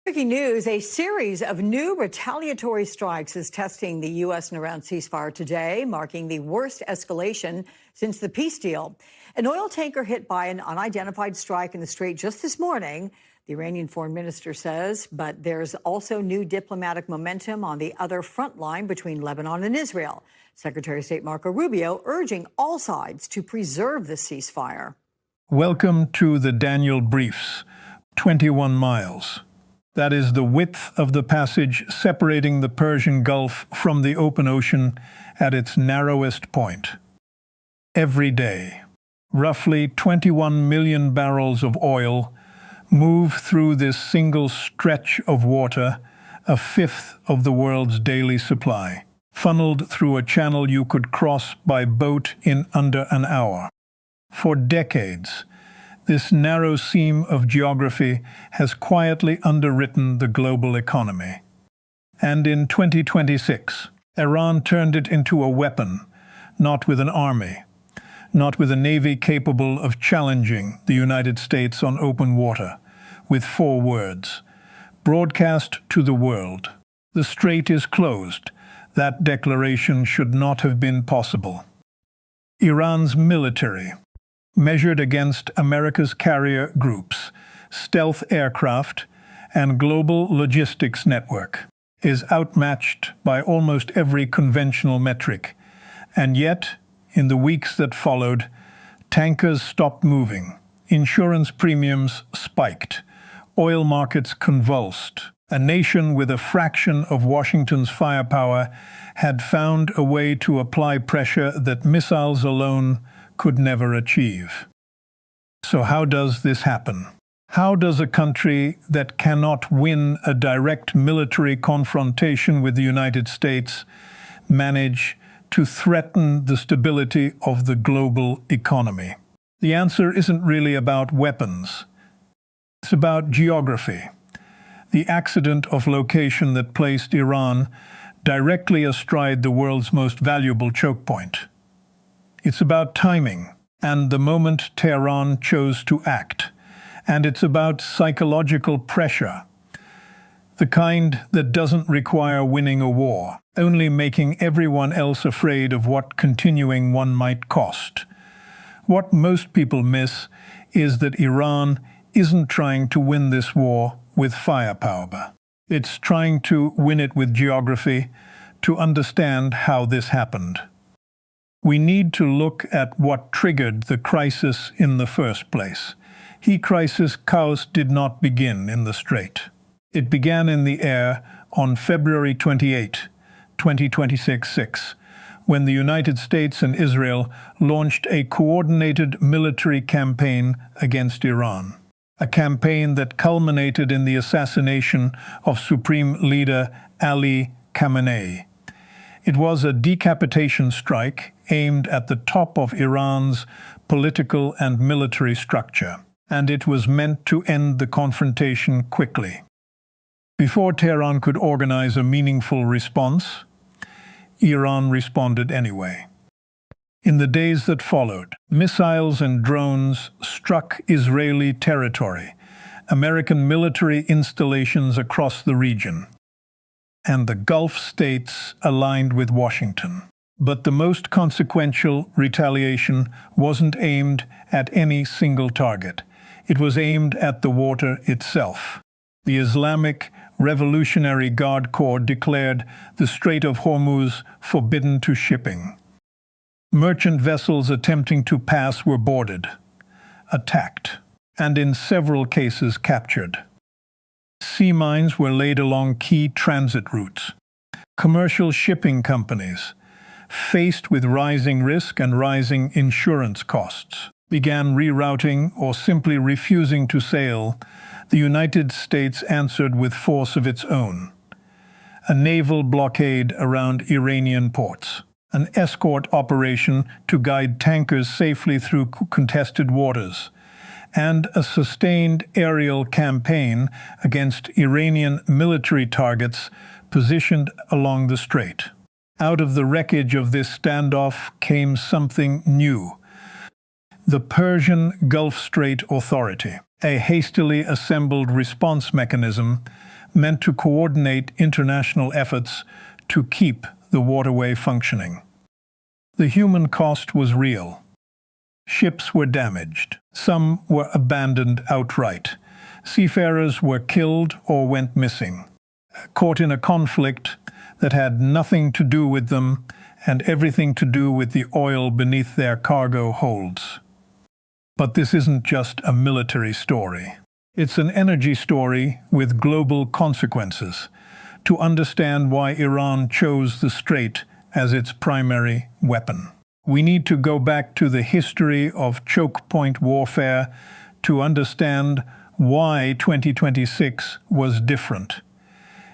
Breaking news, a series of new retaliatory strikes is testing the U.S. and Iran ceasefire today, marking the worst escalation since the peace deal. An oil tanker hit by an unidentified strike in the Strait just this morning, the Iranian foreign minister says, but there's also new diplomatic momentum on the other front line between Lebanon and Israel. Secretary of State Marco Rubio urging all sides to preserve the ceasefire. Welcome to the Daniel Briefs, 21 miles. That is the width of the passage separating the Persian Gulf from the open ocean at its narrowest point. Every day, roughly 21 million barrels of oil move through this single stretch of water, a fifth of the world's daily supply, funneled through a channel you could cross by boat in under an hour. For decades, this narrow seam of geography has quietly underwritten the global economy. And in 2026, Iran turned it into a weapon, not with an army, not with a navy capable of challenging the United States on open water, with 4 words, broadcast to the world. The strait is closed. That declaration should not have been possible. Iran's military, measured against America's carrier groups, stealth aircraft, and global logistics network, is outmatched by almost every conventional metric. And yet, in the weeks that followed, tankers stopped moving, insurance premiums spiked, oil markets convulsed. A nation with a fraction of Washington's firepower had found a way to apply pressure that missiles alone could never achieve. So how does this happen? How does a country that cannot win a direct military confrontation with the United States manage to threaten the stability of the global economy? The answer isn't really about weapons. It's about geography. The accident of location that placed Iran directly astride the world's most valuable choke point. It's about timing and the moment Tehran chose to act. And it's about psychological pressure, the kind that doesn't require winning a war, only making everyone else afraid of what continuing one might cost. What most people miss is that Iran isn't trying to win this war with firepower. It's trying to win it with geography, to understand how this happened. We need to look at what triggered the crisis in the first place. Crisis chaos did not begin in the Strait. It began in the air on February 28, 2026, when the United States and Israel launched a coordinated military campaign against Iran. A campaign that culminated in the assassination of Supreme Leader Ali Khamenei. It was a decapitation strike aimed at the top of Iran's political and military structure, and it was meant to end the confrontation quickly. Before Tehran could organize a meaningful response, Iran responded anyway. In the days that followed, missiles and drones struck Israeli territory, American military installations across the region, and the Gulf states aligned with Washington. But the most consequential retaliation wasn't aimed at any single target. It was aimed at the water itself. The Islamic Revolutionary Guard Corps declared the Strait of Hormuz forbidden to shipping. Merchant vessels attempting to pass were boarded, attacked, and in several cases captured. Sea mines were laid along key transit routes. Commercial shipping companies, faced with rising risk and rising insurance costs, began rerouting or simply refusing to sail. The United States answered with force of its own. A naval blockade around Iranian ports, an escort operation to guide tankers safely through contested waters, and a sustained aerial campaign against Iranian military targets positioned along the strait. Out of the wreckage of this standoff came something new. The Persian Gulf Strait Authority, a hastily assembled response mechanism meant to coordinate international efforts to keep the waterway functioning. The human cost was real. Ships were damaged. Some were abandoned outright. Seafarers were killed or went missing, caught in a conflict that had nothing to do with them and everything to do with the oil beneath their cargo holds. But this isn't just a military story. It's an energy story with global consequences. To understand why Iran chose the Strait as its primary weapon, we need to go back to the history of chokepoint warfare to understand why 2026 was different.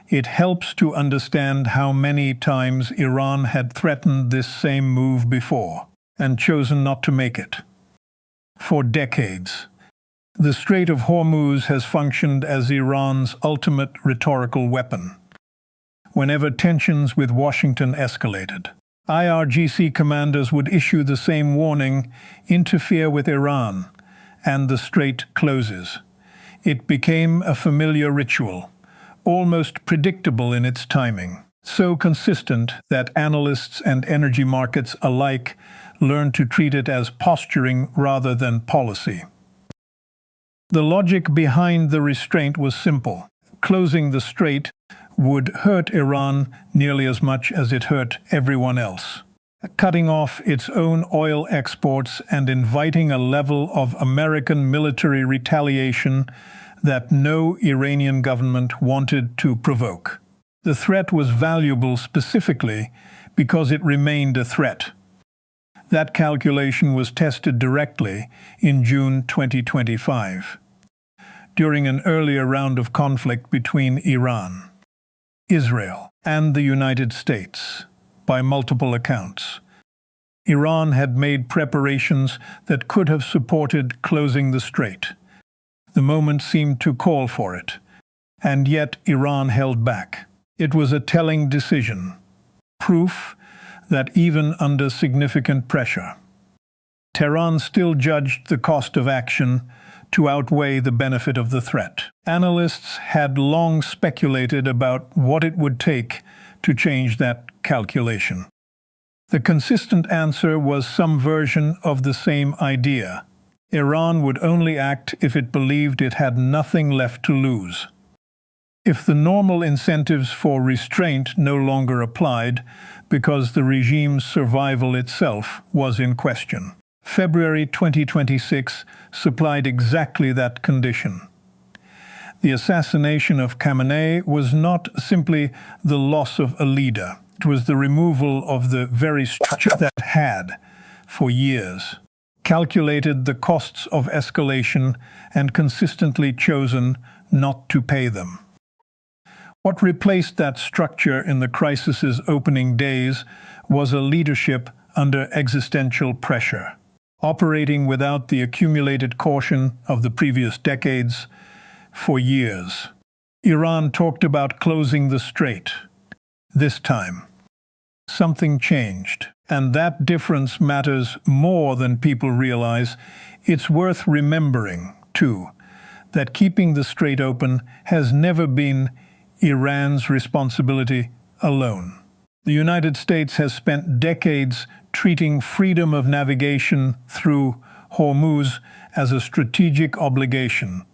It helps to understand how many times Iran had threatened this same move before and chosen not to make it. For decades, the Strait of Hormuz has functioned as Iran's ultimate rhetorical weapon. Whenever tensions with Washington escalated, IRGC commanders would issue the same warning: interfere with Iran, and the strait closes. It became a familiar ritual, almost predictable in its timing, so consistent that analysts and energy markets alike learned to treat it as posturing rather than policy. The logic behind the restraint was simple. Closing the strait would hurt Iran nearly as much as it hurt everyone else, cutting off its own oil exports and inviting a level of American military retaliation that no Iranian government wanted to provoke. The threat was valuable specifically because it remained a threat. That calculation was tested directly in June 2025, during an earlier round of conflict between Iran, Israel, and the United States. By multiple accounts, Iran had made preparations that could have supported closing the strait. The moment seemed to call for it, and yet Iran held back. It was a telling decision, proof that even under significant pressure, Tehran still judged the cost of action to outweigh the benefit of the threat. Analysts had long speculated about what it would take to change that calculation. The consistent answer was some version of the same idea. Iran would only act if it believed it had nothing left to lose. If the normal incentives for restraint no longer applied because the regime's survival itself was in question. February 2026 supplied exactly that condition. The assassination of Khamenei was not simply the loss of a leader. It was the removal of the very structure that had, for years, calculated the costs of escalation and consistently chosen not to pay them. What replaced that structure in the crisis's opening days was a leadership under existential pressure, operating without the accumulated caution of the previous decades. For years, Iran talked about closing the strait. This time, something changed, and that difference matters more than people realize. It's worth remembering, too, that keeping the strait open has never been Iran's responsibility alone. The United States has spent decades treating freedom of navigation through Hormuz as a strategic obligation,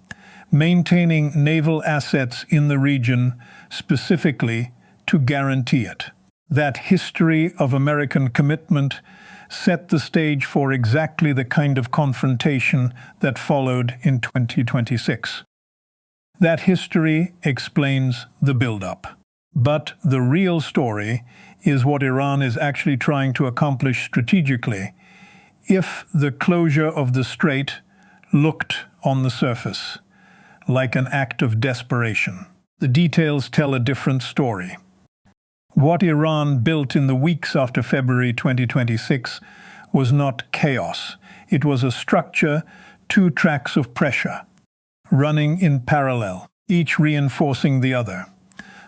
maintaining naval assets in the region specifically to guarantee it. That history of American commitment set the stage for exactly the kind of confrontation that followed in 2026. That history explains the build-up. But the real story is what Iran is actually trying to accomplish strategically. If the closure of the strait looked on the surface like an act of desperation, the details tell a different story. What Iran built in the weeks after February 2026 was not chaos. It was a structure, two tracks of pressure, running in parallel, each reinforcing the other.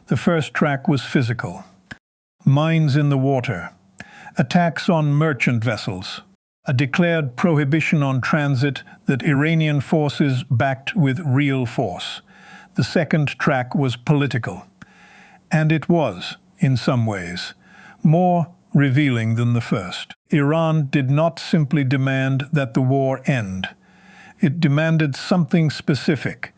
The first track was physical. Mines in the water, attacks on merchant vessels, a declared prohibition on transit that Iranian forces backed with real force. The second track was political. And it was, in some ways, more revealing than the first. Iran did not simply demand that the war end. It demanded something specific,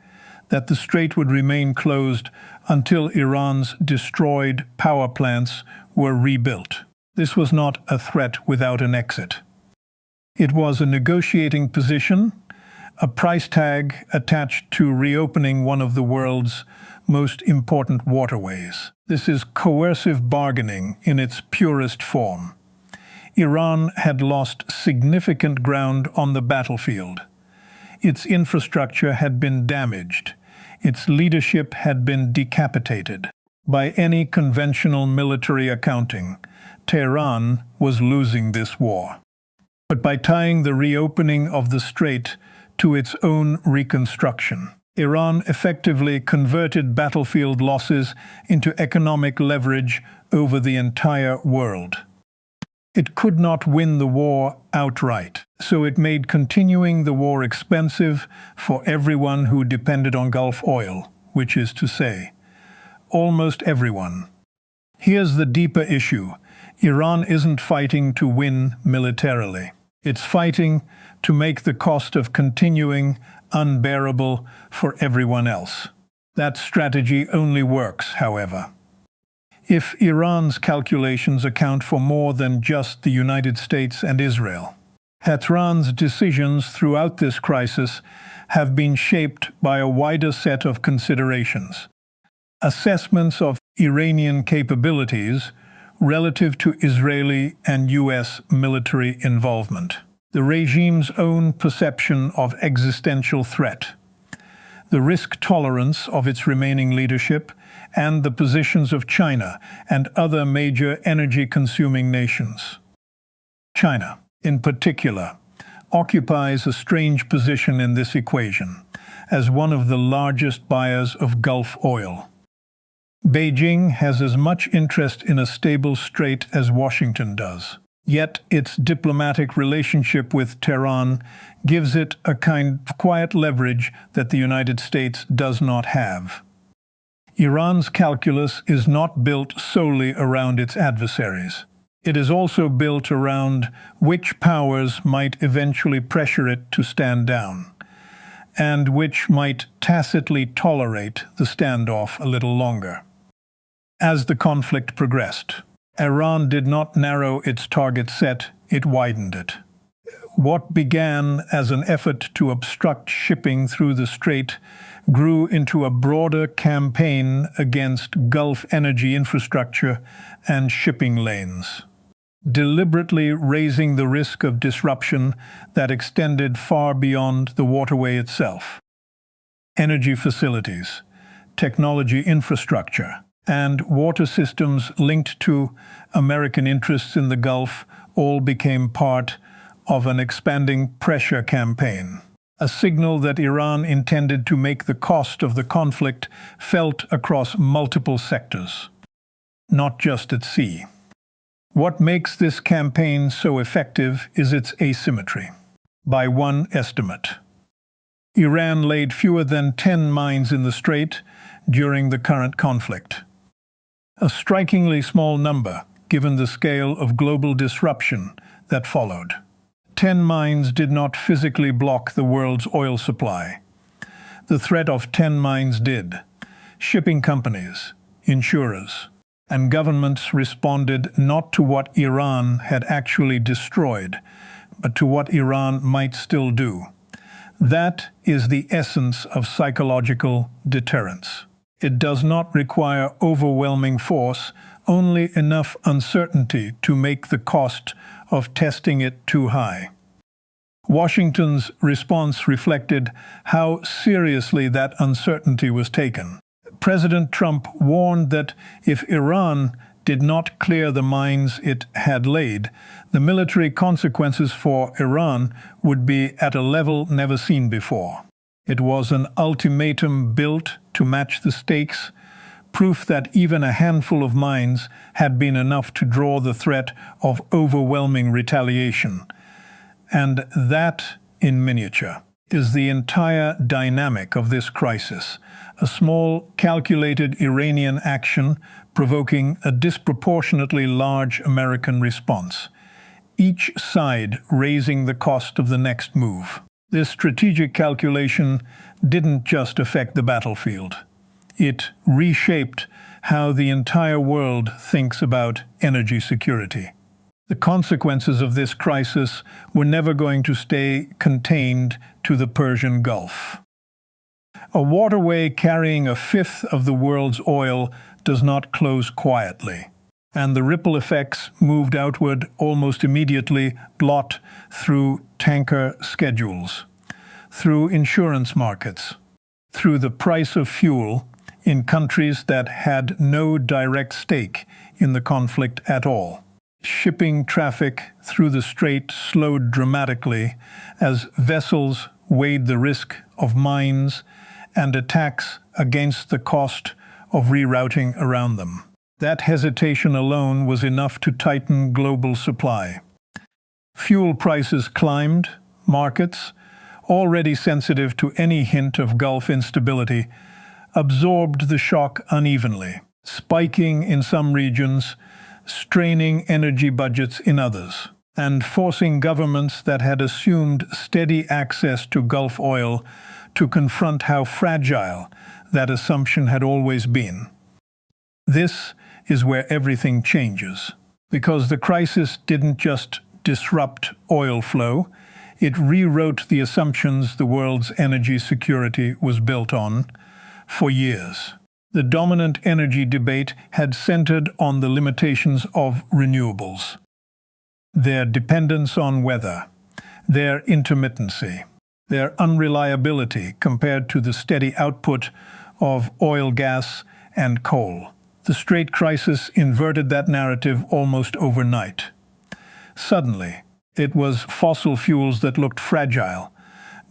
that the strait would remain closed until Iran's destroyed power plants were rebuilt. This was not a threat without an exit. It was a negotiating position, a price tag attached to reopening one of the world's most important waterways. This is coercive bargaining in its purest form. Iran had lost significant ground on the battlefield. Its infrastructure had been damaged. Its leadership had been decapitated. By any conventional military accounting, Tehran was losing this war. But by tying the reopening of the strait to its own reconstruction, Iran effectively converted battlefield losses into economic leverage over the entire world. It could not win the war outright, so it made continuing the war expensive for everyone who depended on Gulf oil, which is to say, almost everyone. Here's the deeper issue. Iran isn't fighting to win militarily. It's fighting to make the cost of continuing unbearable for everyone else. That strategy only works, however, if Iran's calculations account for more than just the United States and Israel. Tehran's decisions throughout this crisis have been shaped by a wider set of considerations. Assessments of Iranian capabilities relative to Israeli and U.S. military involvement. The regime's own perception of existential threat. The risk tolerance of its remaining leadership, and the positions of China and other major energy-consuming nations. China, in particular, occupies a strange position in this equation, as one of the largest buyers of Gulf oil. Beijing has as much interest in a stable strait as Washington does. Yet its diplomatic relationship with Tehran gives it a kind of quiet leverage that the United States does not have. Iran's calculus is not built solely around its adversaries. It is also built around which powers might eventually pressure it to stand down, and which might tacitly tolerate the standoff a little longer. As the conflict progressed, Iran did not narrow its target set, it widened it. What began as an effort to obstruct shipping through the strait grew into a broader campaign against Gulf energy infrastructure and shipping lanes, deliberately raising the risk of disruption that extended far beyond the waterway itself. Energy facilities, technology infrastructure, and water systems linked to American interests in the Gulf all became part of an expanding pressure campaign, a signal that Iran intended to make the cost of the conflict felt across multiple sectors, not just at sea. What makes this campaign so effective is its asymmetry. By one estimate, Iran laid fewer than 10 mines in the strait during the current conflict. A strikingly small number, given the scale of global disruption that followed. 10 mines did not physically block the world's oil supply. The threat of 10 mines did. Shipping companies, insurers, and governments responded not to what Iran had actually destroyed, but to what Iran might still do. That is the essence of psychological deterrence. It does not require overwhelming force, only enough uncertainty to make the cost of testing it too high. Washington's response reflected how seriously that uncertainty was taken. President Trump warned that if Iran did not clear the mines it had laid, the military consequences for Iran would be at a level never seen before. It was an ultimatum built to match the stakes, proof that even a handful of mines had been enough to draw the threat of overwhelming retaliation. And that, in miniature, is the entire dynamic of this crisis, a small, calculated Iranian action provoking a disproportionately large American response, each side raising the cost of the next move. This strategic calculation didn't just affect the battlefield. It reshaped how the entire world thinks about energy security. The consequences of this crisis were never going to stay contained to the Persian Gulf. A waterway carrying a fifth of the world's oil does not close quietly, and the ripple effects moved outward almost immediately, blot through tanker schedules, through insurance markets, through the price of fuel in countries that had no direct stake in the conflict at all. Shipping traffic through the strait slowed dramatically as vessels weighed the risk of mines and attacks against the cost of rerouting around them. That hesitation alone was enough to tighten global supply. Fuel prices climbed, markets, already sensitive to any hint of Gulf instability, absorbed the shock unevenly, spiking in some regions, straining energy budgets in others, and forcing governments that had assumed steady access to Gulf oil to confront how fragile that assumption had always been. This is where everything changes, because the crisis didn't just disrupt oil flow, it rewrote the assumptions the world's energy security was built on for years. The dominant energy debate had centered on the limitations of renewables, their dependence on weather, their intermittency, their unreliability compared to the steady output of oil, gas, and coal. The Strait crisis inverted that narrative almost overnight. Suddenly, it was fossil fuels that looked fragile,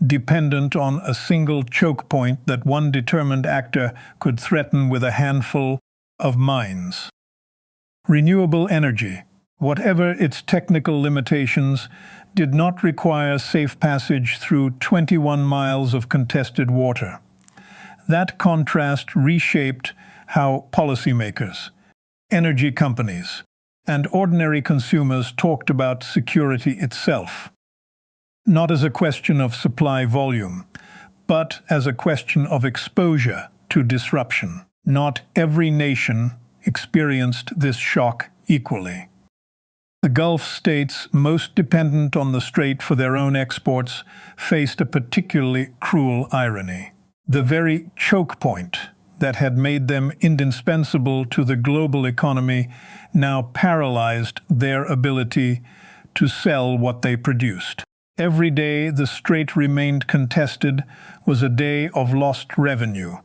dependent on a single choke point that one determined actor could threaten with a handful of mines. Renewable energy, whatever its technical limitations, did not require safe passage through 21 miles of contested water. That contrast reshaped how policymakers, energy companies, and ordinary consumers talked about security itself. Not as a question of supply volume, but as a question of exposure to disruption. Not every nation experienced this shock equally. The Gulf states most dependent on the strait for their own exports faced a particularly cruel irony. The very choke point that had made them indispensable to the global economy now paralyzed their ability to sell what they produced. Every day the strait remained contested was a day of lost revenue,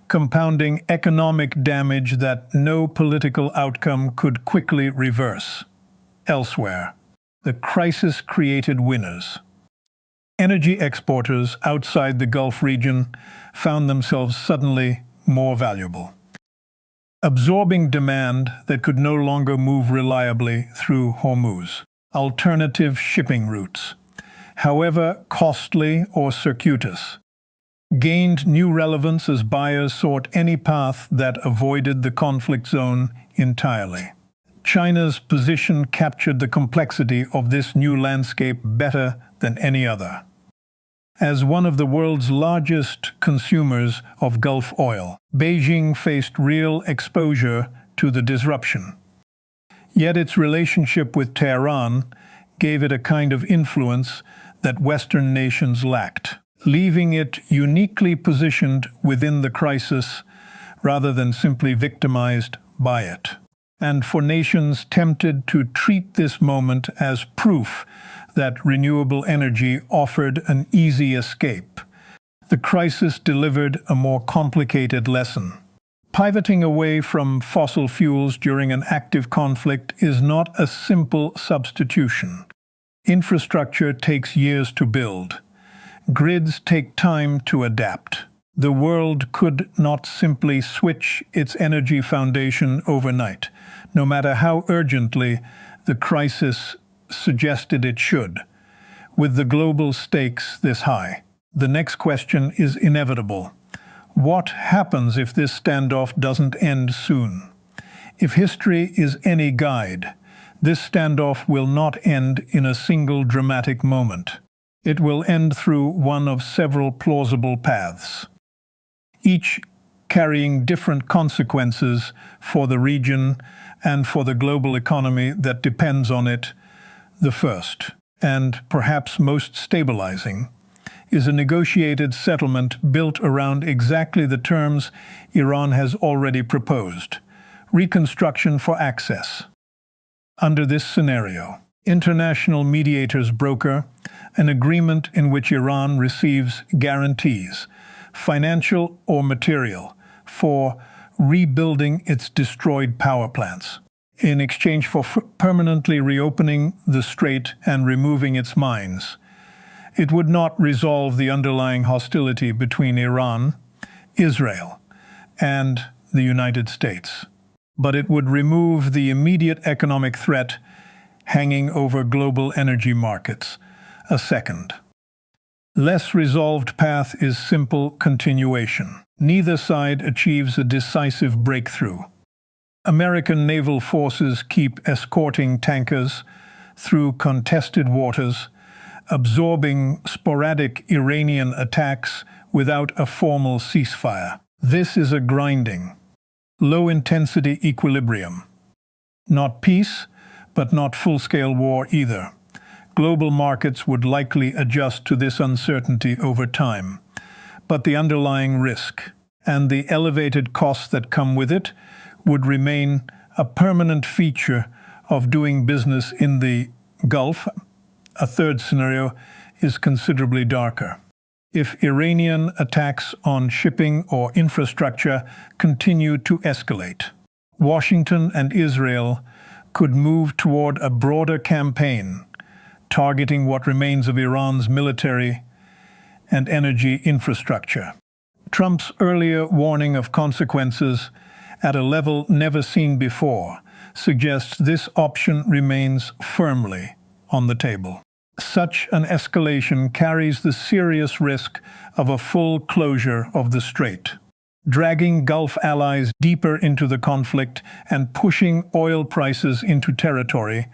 compounding economic damage that no political outcome could quickly reverse. Elsewhere, the crisis created winners. Energy exporters outside the Gulf region found themselves suddenly more valuable, absorbing demand that could no longer move reliably through Hormuz. Alternative shipping routes, however costly or circuitous, gained new relevance as buyers sought any path that avoided the conflict zone entirely. China's position captured the complexity of this new landscape better than any other. As one of the world's largest consumers of Gulf oil, Beijing faced real exposure to the disruption. Yet its relationship with Tehran gave it a kind of influence that Western nations lacked, leaving it uniquely positioned within the crisis rather than simply victimized by it. And for nations tempted to treat this moment as proof that renewable energy offered an easy escape, the crisis delivered a more complicated lesson. Pivoting away from fossil fuels during an active conflict is not a simple substitution. Infrastructure takes years to build. Grids take time to adapt. The world could not simply switch its energy foundation overnight, no matter how urgently the crisis suggested it should. With the global stakes this high, The next question is inevitable. What happens if this standoff doesn't end soon? If history is any guide, this standoff will not end in a single dramatic moment. It will end through one of several plausible paths, each carrying different consequences for the region and for the global economy that depends on it. The first, and perhaps most stabilizing, is a negotiated settlement built around exactly the terms Iran has already proposed: reconstruction for access. Under this scenario, international mediators broker an agreement in which Iran receives guarantees, financial or material, for rebuilding its destroyed power plants, in exchange for permanently reopening the strait and removing its mines. It would not resolve the underlying hostility between Iran, Israel, and the United States, but it would remove the immediate economic threat hanging over global energy markets. A second, less resolved path is simple continuation. Neither side achieves a decisive breakthrough. American naval forces keep escorting tankers through contested waters, absorbing sporadic Iranian attacks without a formal ceasefire. This is a grinding, low-intensity equilibrium. Not peace, but not full-scale war either. Global markets would likely adjust to this uncertainty over time, but the underlying risk and the elevated costs that come with it would remain a permanent feature of doing business in the Gulf. A third scenario is considerably darker. If Iranian attacks on shipping or infrastructure continue to escalate, Washington and Israel could move toward a broader campaign targeting what remains of Iran's military and energy infrastructure. Trump's earlier warning of consequences at a level never seen before suggests this option remains firmly on the table. Such an escalation carries the serious risk of a full closure of the strait, dragging Gulf allies deeper into the conflict and pushing oil prices into territory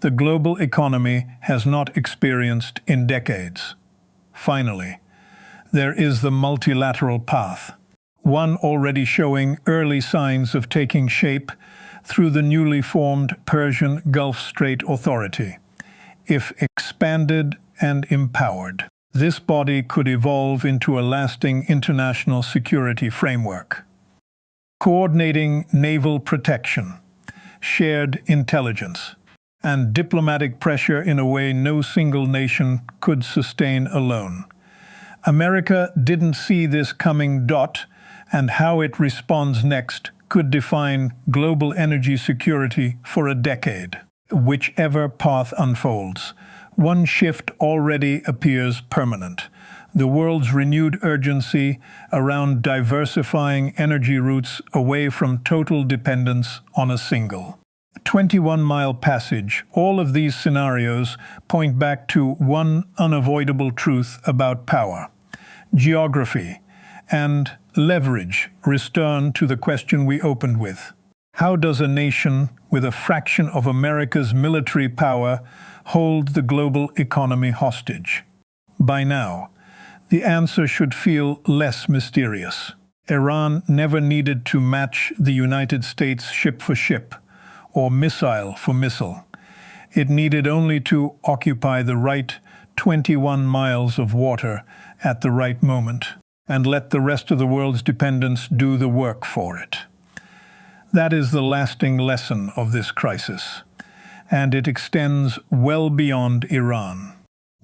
the global economy has not experienced in decades. Finally, there is the multilateral path, one already showing early signs of taking shape through the newly formed Persian Gulf Strait Authority. If expanded and empowered, this body could evolve into a lasting international security framework, coordinating naval protection, shared intelligence, and diplomatic pressure in a way no single nation could sustain alone. America didn't see this coming, and how it responds next could define global energy security for a decade. Whichever path unfolds, one shift already appears permanent: the world's renewed urgency around diversifying energy routes away from total dependence on a single 21-mile passage. All of these scenarios point back to one unavoidable truth about power: geography and leverage return to the question we opened with. How does a nation with a fraction of America's military power hold the global economy hostage? By now, the answer should feel less mysterious. Iran never needed to match the United States ship for ship or missile for missile. It needed only to occupy the right 21 miles of water at the right moment and let the rest of the world's dependence do the work for it. That is the lasting lesson of this crisis, and it extends well beyond Iran.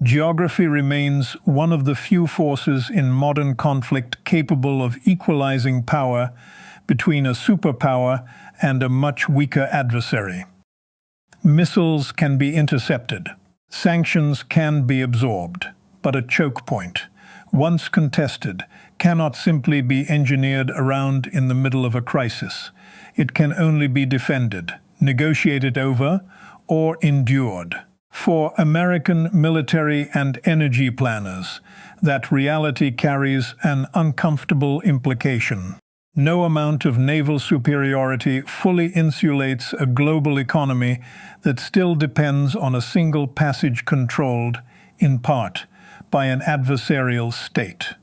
Geography remains one of the few forces in modern conflict capable of equalizing power between a superpower and a much weaker adversary. Missiles can be intercepted, sanctions can be absorbed, but a choke point, once contested, cannot simply be engineered around in the middle of a crisis. It can only be defended, negotiated over, or endured. For American military and energy planners, that reality carries an uncomfortable implication. No amount of naval superiority fully insulates a global economy that still depends on a single passage controlled, in part, by an adversarial state.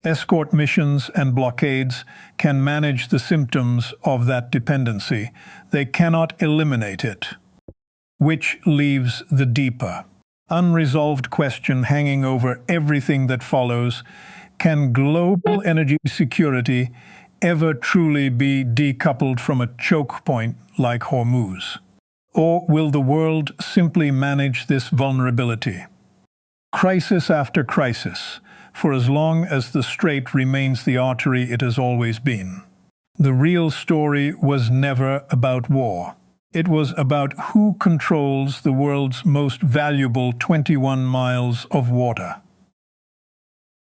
Escort missions and blockades can manage the symptoms of that dependency. They cannot eliminate it. Which leaves the deeper, unresolved question hanging over everything that follows: can global energy security ever truly be decoupled from a choke point like Hormuz? Or will the world simply manage this vulnerability? Crisis after crisis, for as long as the strait remains the artery it has always been. The real story was never about war. It was about who controls the world's most valuable 21 miles of water.